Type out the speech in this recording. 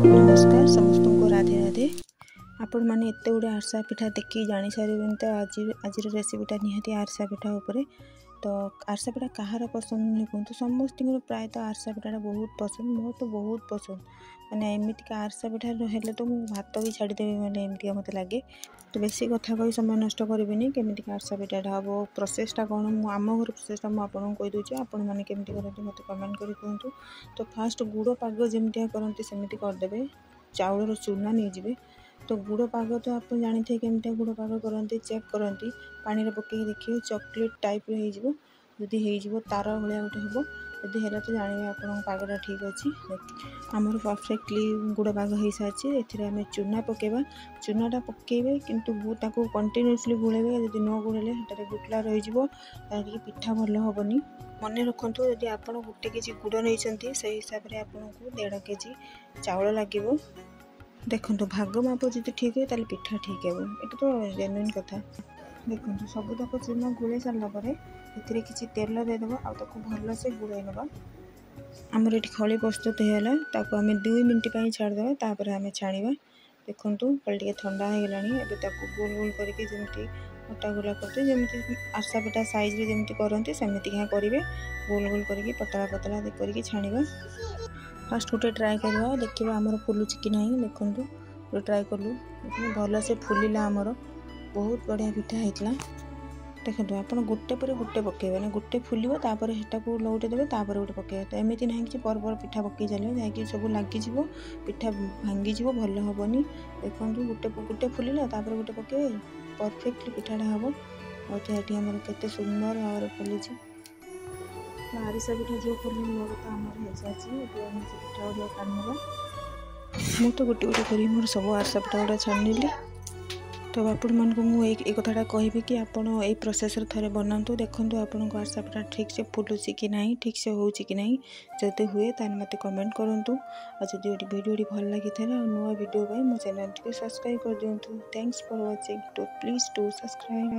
नमस्कार समस्त को राधे राधे। आपण मैंने एत गुड़े आरसा पिठा देखिए जानी सारे तो आज रेसिपीटा निहाती आरसा पिठा उपरे। तो आरसा पिठा कहार पसंद नहीं कहतु समस्त प्रायतः आरसा पिठाटा बहुत पसंद, मोर तो बहुत पसंद। मैंने एमती आरसा पिठा हेल्ले तो मुझे भात भी छाड़देवी मैंने एमती मत लगे। तो बेसी कथा कही समय नष्ट करी केमी आरसा पिठाटा हम प्रोसेसटा कौन आम घर प्रोसेसटा मुझे कहीदे आपण मैंने केमी करते मत कमेंट कर कहतु। तो फास्ट गुड़ पाग जमती करते सेमती करदे, चाउल चूना नहीं जाए। तो गुड़ पाग तो आप जानी थे केमती गुड़ पाग करते चेक करती पानी पकई देखिए चॉकलेट टाइप जदि हो तार भाया गोटे हम जदि है तो जानवे आप पागटा ठीक अच्छी। आमर परफेक्टली गुड़ पाग हो सारी एमें चूना पकेबा, चूनाटा पकेबे किंतु कंटिन्यूअसली गुड़े जदि न गुड़े से गुटला रही पिठा भल हेनी। मन रखु जदि आप गोटे केजी गुड़ नहीं से हिसाब से आपको 1.5 केजी चाउल लगे। देखो भाग माप जी ठीक है ताल पिठा ठीक है, ये तो जेन्युइन कथा। देखो सबूक चूना गुड़े सारापर ए किसी तेल देदेव आपको भल से गुड़े नवा। आमर ये खली प्रस्तुत होगा आम 2 मिनट छाड़देवा तापर आम छाणा। देखूँ कल टे ठंडा हो गला गोल गोल करके जमी मोटा गोला करते जमी आरसा पिठा साइज रे जमी करते सेमती क्या करेंगे गोल गोल करके पतला पतला करके छाणा। फास्ट गोटे ट्राए करवा देखा आमर फुलुची कि ना। देखूँ गोटे ट्राए कलु भल से फुलिला आमर बहुत बढ़िया पिठा होता। देखो आप गोटे पर गोटे पकेबे ना गोटे फुलिब तापर सेटा लौटे देवे तापर गोटे पकेबे। तो एमती ना कि पर पिठा पकई चलिए जैकि सब लगिज पिठा भांगीज भल हेनी। देखो गोटे गोटे फुलिला तापर गोटे पकेबे परफेक्टली पिठाटा हम और ये आमर केते सुंदर भाव फुली। आरिसा पिठा जो फुल कथा आमर हो सारी पिठा गुड़ा काढ़ा मुझे गोटे गोटे कर मोर सब आरसा पिठा गुड़ा छाड़ी। तो आपण मान को मुझे ये कथाटा कहि कि आपड़ ये प्रोसेस थे बनातु। देखो आपन को आरसा पिठा ठीक से फुलुची कि ना, ठीक से हो कि ना। जदि हुए ताल मत कमेंट करूँ। और जब वीडियो भल लगी था नुआ वीडियो मो चैनल सब्सक्राइब कर दिंतु। Thanks for watching. तो प्लीज डू सब्सक्राइब।